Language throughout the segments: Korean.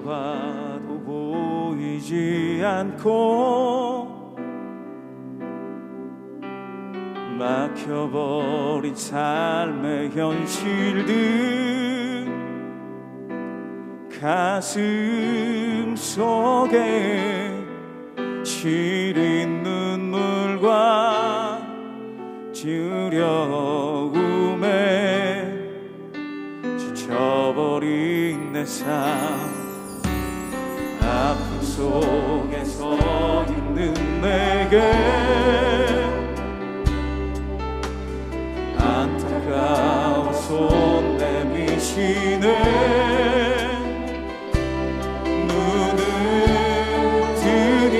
지켜봐도 보이지 않고 막혀버린 삶의 현실들 가슴 속에 시린 눈물과 두려움에 지쳐버린 내 삶 아픔 속에 서 있는 내게 안타까워 손 내미시네 눈을 뜨니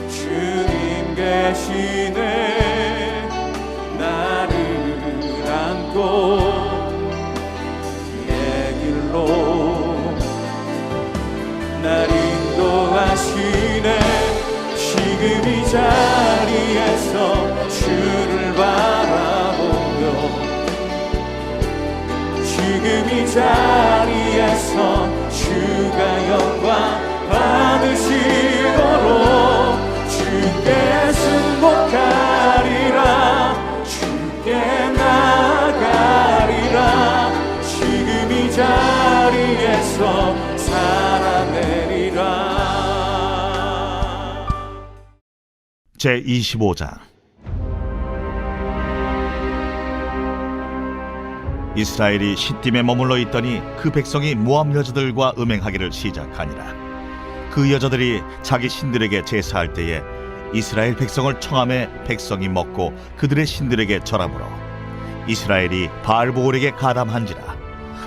주님 계시네 나를 안고 내 길로 날 인도하시네 지금 이 자리에서 주를 바라보며 지금 이 자리에서 주가 영광 받으시도록 주께 승복하리라 주께 나가리라 지금 이 자리에서 살아내리라. 제25장 이스라엘이 시딤에 머물러 있더니 그 백성이 모압 여자들과 음행하기를 시작하니라. 그 여자들이 자기 신들에게 제사할 때에 이스라엘 백성을 청함에 백성이 먹고 그들의 신들에게 절함으로 이스라엘이 바알보올에게 가담한지라.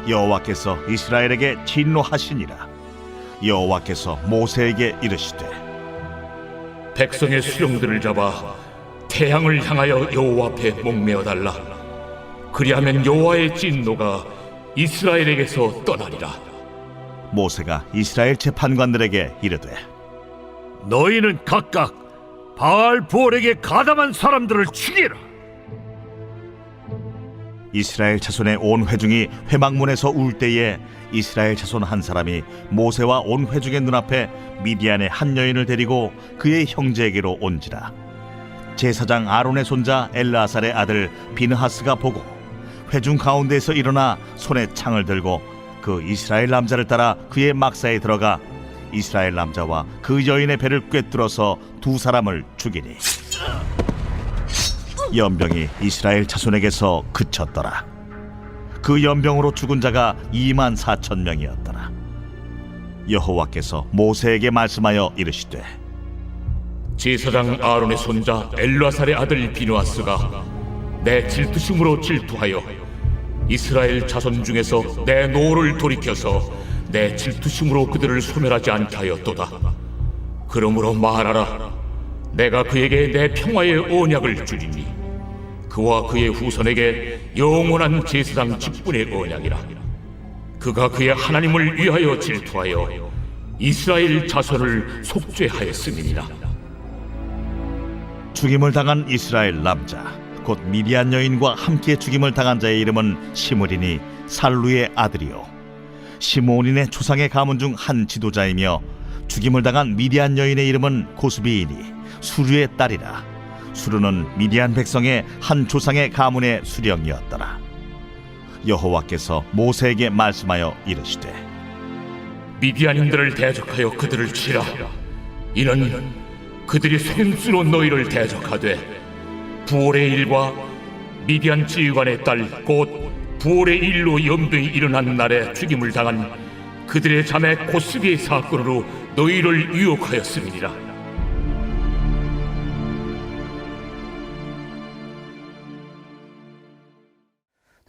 여호와께서 이스라엘에게 진노하시니라. 여호와께서 모세에게 이르시되 백성의 수령들을 잡아 태양을 향하여 여호와 앞에 목매어달라. 그리하면 여호와의 진노가 이스라엘에게서 떠나리라. 모세가 이스라엘 재판관들에게 이르되 너희는 각각 바알보올에게 가담한 사람들을 죽이라. 이스라엘 자손의 온 회중이 회막문에서 울 때에 이스라엘 자손 한 사람이 모세와 온 회중의 눈앞에 미디안의 한 여인을 데리고 그의 형제에게로 온지라. 제사장 아론의 손자 엘르아살의 아들 비느하스가 보고 회중 가운데에서 일어나 손에 창을 들고 그 이스라엘 남자를 따라 그의 막사에 들어가 이스라엘 남자와 그 여인의 배를 꿰뚫어서 두 사람을 죽이니 연병이 이스라엘 자손에게서 그쳤더라. 그 연병으로 죽은 자가 24,000명이었더라. 여호와께서 모세에게 말씀하여 이르시되 제사장 아론의 손자 엘르아살의 아들 비느하스가 내 질투심으로 질투하여 이스라엘 자손 중에서 내 노를 돌이켜서 내 질투심으로 그들을 소멸하지 않게 하였도다. 그러므로 말하라. 내가 그에게 내 평화의 언약을 주리니 그와 그의 후손에게 영원한 제사장 직분의 언약이라. 그가 그의 하나님을 위하여 질투하여 이스라엘 자손을 속죄하였음이니라. 죽임을 당한 이스라엘 남자 곧 미디안 여인과 함께 죽임을 당한 자의 이름은 시므리니 살루의 아들이요 시므온인의 조상의 가문 중 한 지도자이며 죽임을 당한 미디안 여인의 이름은 고스비이니 수르의 딸이라. 수르는 미디안 백성의 한 조상의 가문의 수령이었더라. 여호와께서 모세에게 말씀하여 이르시되 미디안인들을 대적하여 그들을 치라. 이는 그들이 손수로 너희를 대적하되 부올의 일과 미디안 지휘관의 딸 곧 부올의 일로 염등이 일어난 날에 죽임을 당한 그들의 자매 고스비의 사건으로 너희를 유혹하였음이니라.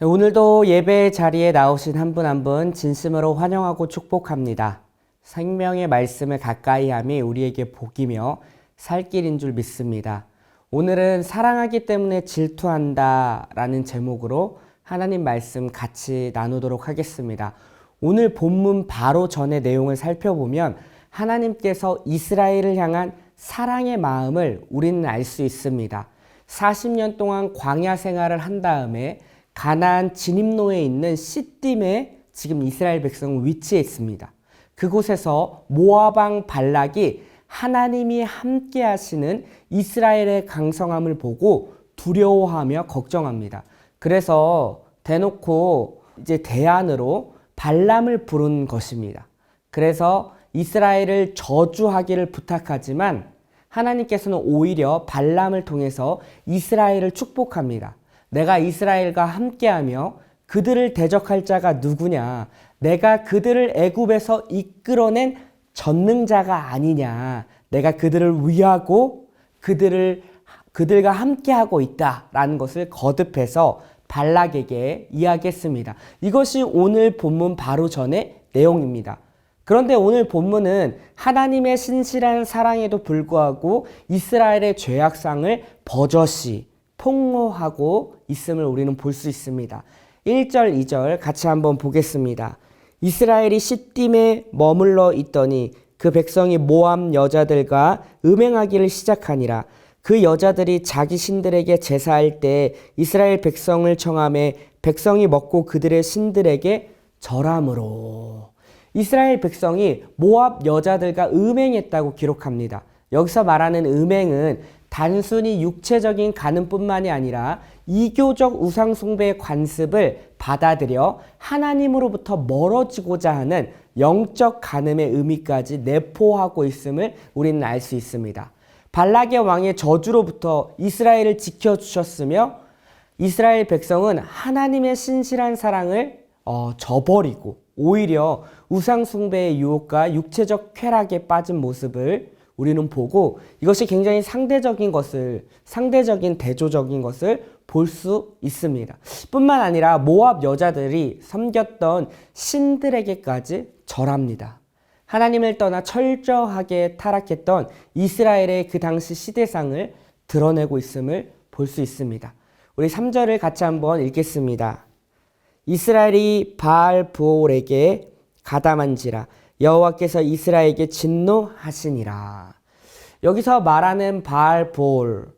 오늘도 예배 자리에 나오신 한 분 한 분 진심으로 환영하고 축복합니다. 생명의 말씀을 가까이 함이 우리에게 복이며 살 길인 줄 믿습니다. 오늘은 사랑하기 때문에 질투한다 라는 제목으로 하나님 말씀 같이 나누도록 하겠습니다. 오늘 본문 바로 전의 내용을 살펴보면 하나님께서 이스라엘을 향한 사랑의 마음을 우리는 알 수 있습니다. 40년 동안 광야 생활을 한 다음에 가나안 진입로에 있는 시딤에 지금 이스라엘 백성은 위치해 있습니다. 그곳에서 모압 왕 발락이 하나님이 함께 하시는 이스라엘의 강성함을 보고 두려워하며 걱정합니다. 그래서 대놓고 이제 대안으로 발람을 부른 것입니다. 그래서 이스라엘을 저주하기를 부탁하지만 하나님께서는 오히려 발람을 통해서 이스라엘을 축복합니다. 내가 이스라엘과 함께하며 그들을 대적할 자가 누구냐? 내가 그들을 애굽에서 이끌어낸 전능자가 아니냐? 내가 그들을 위하고 그들과 함께하고 있다라는 것을 거듭해서 발락에게 이야기했습니다. 이것이 오늘 본문 바로 전의 내용입니다. 그런데 오늘 본문은 하나님의 신실한 사랑에도 불구하고 이스라엘의 죄악상을 버젓이 폭로하고 있음을 우리는 볼 수 있습니다. 1절, 2절 같이 한번 보겠습니다. 이스라엘이 시딤에 머물러 있더니 그 백성이 모압 여자들과 음행하기를 시작하니라. 그 여자들이 자기 신들에게 제사할 때 이스라엘 백성을 청하매 백성이 먹고 그들의 신들에게 절함으로. 이스라엘 백성이 모압 여자들과 음행했다고 기록합니다. 여기서 말하는 음행은 단순히 육체적인 간음뿐만이 아니라 이교적 우상숭배의 관습을 받아들여 하나님으로부터 멀어지고자 하는 영적 간음의 의미까지 내포하고 있음을 우리는 알 수 있습니다. 발락의 왕의 저주로부터 이스라엘을 지켜주셨으며 이스라엘 백성은 하나님의 신실한 사랑을 저버리고 오히려 우상숭배의 유혹과 육체적 쾌락에 빠진 모습을 우리는 보고 이것이 굉장히 상대적인 대조적인 것을 볼 수 있습니다. 뿐만 아니라 모압 여자들이 섬겼던 신들에게까지 절합니다. 하나님을 떠나 철저하게 타락했던 이스라엘의 그 당시 시대상을 드러내고 있음을 볼 수 있습니다. 우리 3절을 같이 한번 읽겠습니다. 이스라엘이 바알 부올에게 가담한지라 여호와께서 이스라엘에게 진노하시니라. 여기서 말하는 바알 부올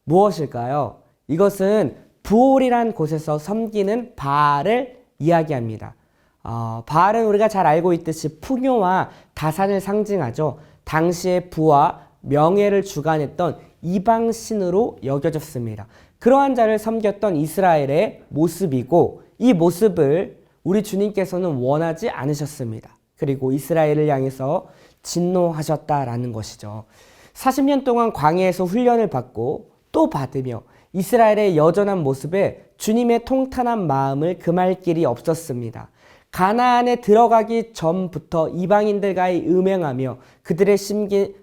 무엇일까요? 이것은 부올이란 곳에서 섬기는 바알을 이야기합니다. 바알은 우리가 잘 알고 있듯이 풍요와 다산을 상징하죠. 당시의 부와 명예를 주관했던 이방신으로 여겨졌습니다. 그러한 자를 섬겼던 이스라엘의 모습이고 이 모습을 우리 주님께서는 원하지 않으셨습니다. 그리고 이스라엘을 향해서 진노하셨다라는 것이죠. 40년 동안 광야에서 훈련을 받고 또 받으며 이스라엘의 여전한 모습에 주님의 통탄한 마음을 금할 길이 없었습니다. 가나안에 들어가기 전부터 이방인들과의 음행하며 그들의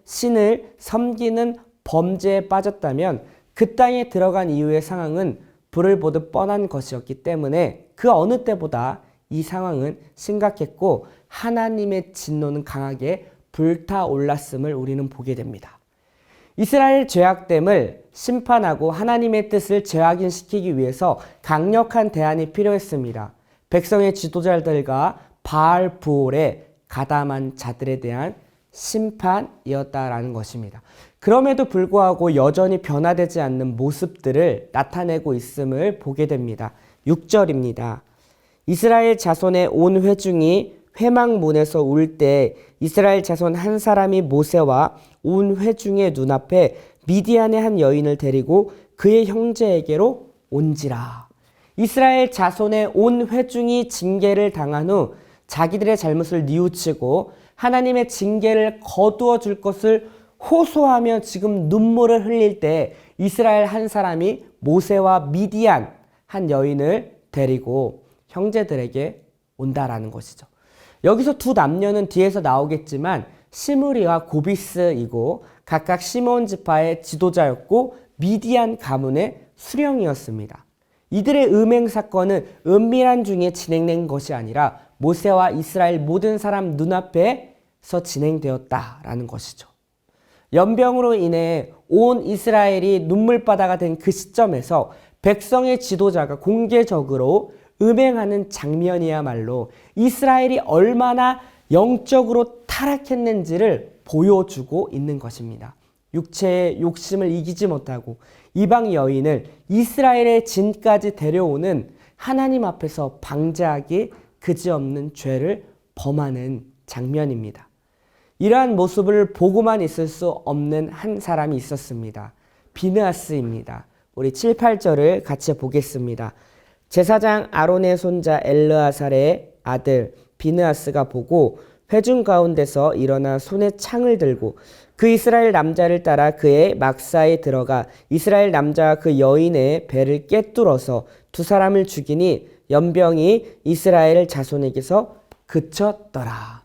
신을 섬기는 범죄에 빠졌다면 그 땅에 들어간 이후의 상황은 불을 보듯 뻔한 것이었기 때문에 그 어느 때보다 이 상황은 심각했고 하나님의 진노는 강하게 불타올랐음을 우리는 보게 됩니다. 이스라엘 죄악됨을 심판하고 하나님의 뜻을 재확인시키기 위해서 강력한 대안이 필요했습니다. 백성의 지도자들과 바알 부올에 가담한 자들에 대한 심판이었다라는 것입니다. 그럼에도 불구하고 여전히 변화되지 않는 모습들을 나타내고 있음을 보게 됩니다. 6절입니다. 이스라엘 자손의 온 회중이 회막문에서 울 때 이스라엘 자손 한 사람이 모세와 온 회중의 눈앞에 미디안의 한 여인을 데리고 그의 형제에게로 온지라. 이스라엘 자손의 온 회중이 징계를 당한 후 자기들의 잘못을 뉘우치고 하나님의 징계를 거두어 줄 것을 호소하며 지금 눈물을 흘릴 때 이스라엘 한 사람이 모세와 미디안 한 여인을 데리고 형제들에게 온다라는 것이죠. 여기서 두 남녀는 뒤에서 나오겠지만 시므리와 고비스이고 각각 시므온 지파의 지도자였고 미디안 가문의 수령이었습니다. 이들의 음행 사건은 은밀한 중에 진행된 것이 아니라 모세와 이스라엘 모든 사람 눈앞에서 진행되었다라는 것이죠. 연병으로 인해 온 이스라엘이 눈물바다가 된 그 시점에서 백성의 지도자가 공개적으로 음행하는 장면이야말로 이스라엘이 얼마나 영적으로 타락했는지를 보여주고 있는 것입니다. 육체의 욕심을 이기지 못하고 이방 여인을 이스라엘의 진까지 데려오는 하나님 앞에서 방자하기 그지없는 죄를 범하는 장면입니다. 이러한 모습을 보고만 있을 수 없는 한 사람이 있었습니다. 비느하스입니다. 우리 7, 8절을 같이 보겠습니다. 제사장 아론의 손자 엘르아살의 아들 비느하스가 보고 회중 가운데서 일어나 손에 창을 들고 그 이스라엘 남자를 따라 그의 막사에 들어가 이스라엘 남자와 그 여인의 배를 꿰뚫어서 두 사람을 죽이니 연병이 이스라엘 자손에게서 그쳤더라.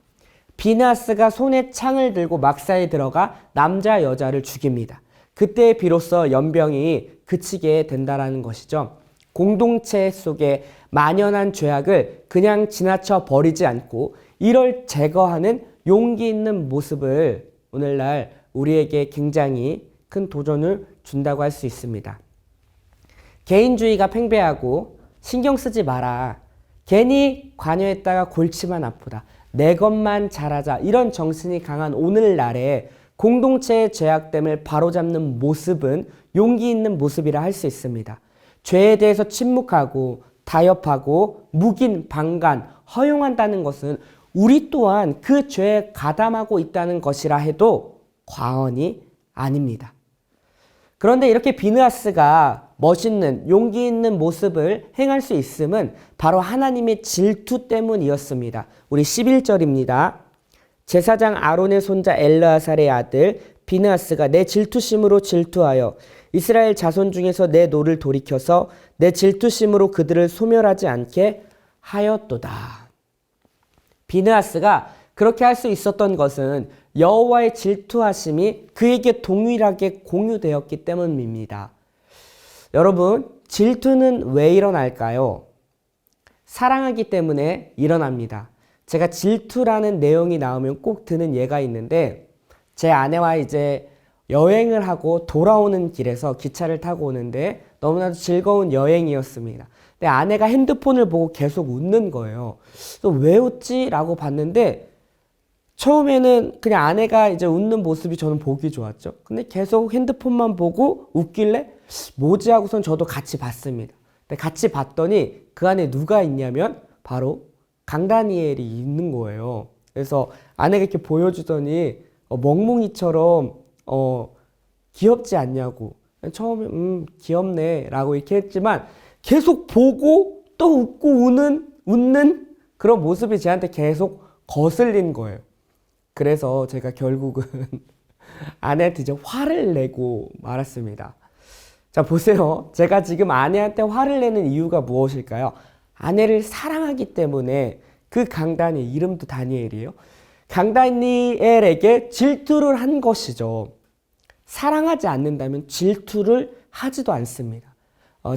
비느하스가 손에 창을 들고 막사에 들어가 남자 여자를 죽입니다. 그때 비로소 연병이 그치게 된다라는 것이죠. 공동체 속에 만연한 죄악을 그냥 지나쳐 버리지 않고 이를 제거하는 용기 있는 모습을 오늘날 우리에게 굉장히 큰 도전을 준다고 할 수 있습니다. 개인주의가 팽배하고 신경 쓰지 마라. 괜히 관여했다가 골치만 아프다. 내 것만 잘하자. 이런 정신이 강한 오늘날에 공동체의 죄악됨을 바로잡는 모습은 용기 있는 모습이라 할 수 있습니다. 죄에 대해서 침묵하고 타협하고 묵인, 방관, 허용한다는 것은 우리 또한 그 죄에 가담하고 있다는 것이라 해도 과언이 아닙니다. 그런데 이렇게 비느하스가 멋있는 용기 있는 모습을 행할 수 있음은 바로 하나님의 질투 때문이었습니다. 우리 11절입니다. 제사장 아론의 손자 엘르아살의 아들 비느하스가 내 질투심으로 질투하여 이스라엘 자손 중에서 내 노를 돌이켜서 내 질투심으로 그들을 소멸하지 않게 하였도다. 비느하스가 그렇게 할 수 있었던 것은 여호와의 질투하심이 그에게 동일하게 공유되었기 때문입니다. 여러분, 질투는 왜 일어날까요? 사랑하기 때문에 일어납니다. 제가 질투라는 내용이 나오면 꼭 드는 예가 있는데 제 아내와 이제 여행을 하고 돌아오는 길에서 기차를 타고 오는데 너무나도 즐거운 여행이었습니다. 근데 아내가 핸드폰을 보고 계속 웃는 거예요. 또 왜 웃지? 라고 봤는데 처음에는 그냥 아내가 이제 웃는 모습이 저는 보기 좋았죠. 근데 계속 핸드폰만 보고 웃길래 뭐지 하고선 저도 같이 봤습니다. 근데 같이 봤더니 그 안에 누가 있냐면 바로 강다니엘이 있는 거예요. 그래서 아내가 이렇게 보여주더니 멍뭉이처럼 귀엽지 않냐고. 처음에 귀엽네 라고 이렇게 했지만 계속 보고 또 웃고 웃는 그런 모습이 저한테 계속 거슬린 거예요. 그래서 제가 결국은 아내한테 이제 화를 내고 말았습니다. 자, 보세요. 제가 지금 아내한테 화를 내는 이유가 무엇일까요? 아내를 사랑하기 때문에 그 강다니엘, 이름도 다니엘이에요. 강다니엘에게 질투를 한 것이죠. 사랑하지 않는다면 질투를 하지도 않습니다.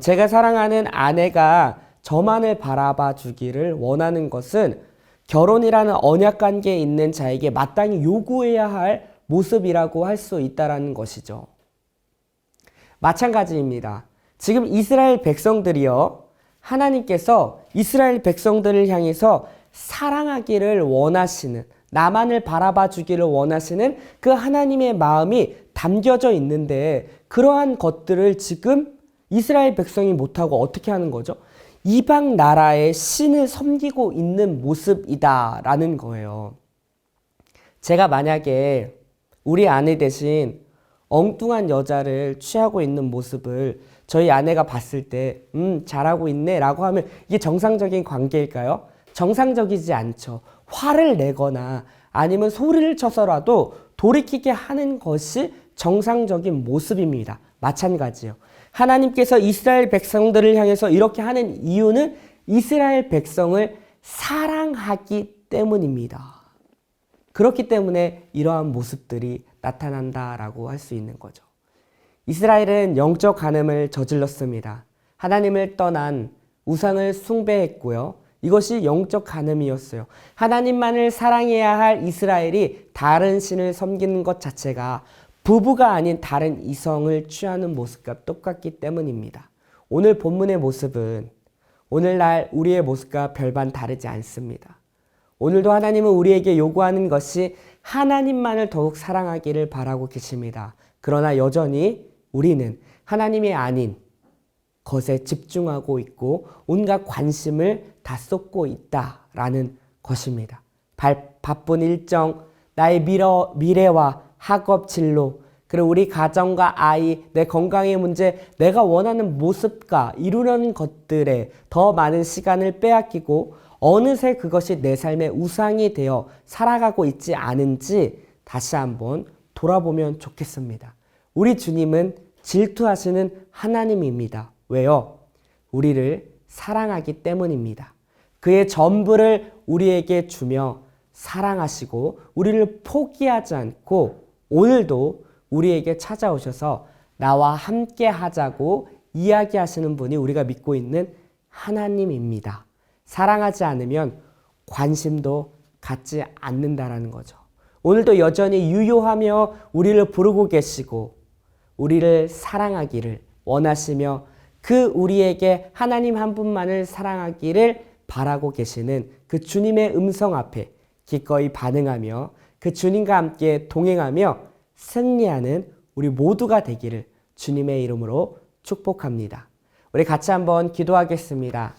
제가 사랑하는 아내가 저만을 바라봐 주기를 원하는 것은 결혼이라는 언약 관계에 있는 자에게 마땅히 요구해야 할 모습이라고 할 수 있다는 것이죠. 마찬가지입니다. 지금 이스라엘 백성들이요, 하나님께서 이스라엘 백성들을 향해서 사랑하기를 원하시는, 나만을 바라봐 주기를 원하시는 그 하나님의 마음이 담겨져 있는데 그러한 것들을 지금 이스라엘 백성이 못하고 어떻게 하는 거죠? 이방 나라의 신을 섬기고 있는 모습이다라는 거예요. 제가 만약에 우리 아내 대신 엉뚱한 여자를 취하고 있는 모습을 저희 아내가 봤을 때 잘하고 있네 라고 하면 이게 정상적인 관계일까요? 정상적이지 않죠. 화를 내거나 아니면 소리를 쳐서라도 돌이키게 하는 것이 정상적인 모습입니다. 마찬가지요. 하나님께서 이스라엘 백성들을 향해서 이렇게 하는 이유는 이스라엘 백성을 사랑하기 때문입니다. 그렇기 때문에 이러한 모습들이 나타난다라고 할 수 있는 거죠. 이스라엘은 영적 간음을 저질렀습니다. 하나님을 떠난 우상을 숭배했고요. 이것이 영적 간음이었어요. 하나님만을 사랑해야 할 이스라엘이 다른 신을 섬기는 것 자체가 부부가 아닌 다른 이성을 취하는 모습과 똑같기 때문입니다. 오늘 본문의 모습은 오늘날 우리의 모습과 별반 다르지 않습니다. 오늘도 하나님은 우리에게 요구하는 것이 하나님만을 더욱 사랑하기를 바라고 계십니다. 그러나 여전히 우리는 하나님이 아닌 것에 집중하고 있고 온갖 관심을 다 쏟고 있다라는 것입니다. 바쁜 일정, 나의 미래와 학업 진로, 그리고 우리 가정과 아이, 내 건강의 문제, 내가 원하는 모습과 이루려는 것들에 더 많은 시간을 빼앗기고 어느새 그것이 내 삶의 우상이 되어 살아가고 있지 않은지 다시 한번 돌아보면 좋겠습니다. 우리 주님은 질투하시는 하나님입니다. 왜요? 우리를 사랑하기 때문입니다. 그의 전부를 우리에게 주며 사랑하시고 우리를 포기하지 않고 오늘도 우리에게 찾아오셔서 나와 함께 하자고 이야기하시는 분이 우리가 믿고 있는 하나님입니다. 사랑하지 않으면 관심도 갖지 않는다라는 거죠. 오늘도 여전히 유효하며 우리를 부르고 계시고 우리를 사랑하기를 원하시며 그 우리에게 하나님 한 분만을 사랑하기를 바라고 계시는 그 주님의 음성 앞에 기꺼이 반응하며 그 주님과 함께 동행하며 승리하는 우리 모두가 되기를 주님의 이름으로 축복합니다. 우리 같이 한번 기도하겠습니다.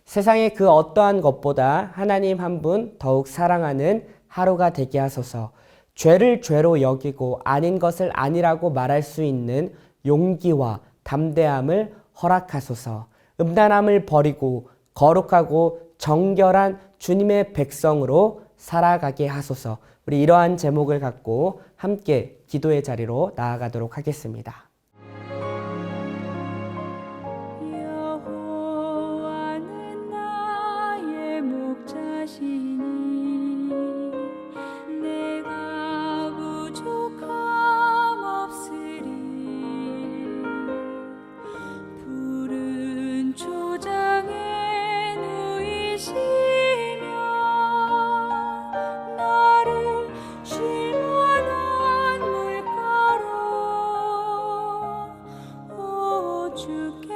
세상의 그 어떠한 것보다 하나님 한 분 더욱 사랑하는 하루가 되게 하소서. 죄를 죄로 여기고 아닌 것을 아니라고 말할 수 있는 용기와 담대함을 허락하소서. 음란함을 버리고 거룩하고 정결한 주님의 백성으로 살아가게 하소서. 우리 이러한 제목을 갖고 함께 기도의 자리로 나아가도록 하겠습니다. 여호와는 나의 목자시니 내가 부족함 없으리. 푸른 초장에 누이시며 나를 쉴 만한 물가로 오 주께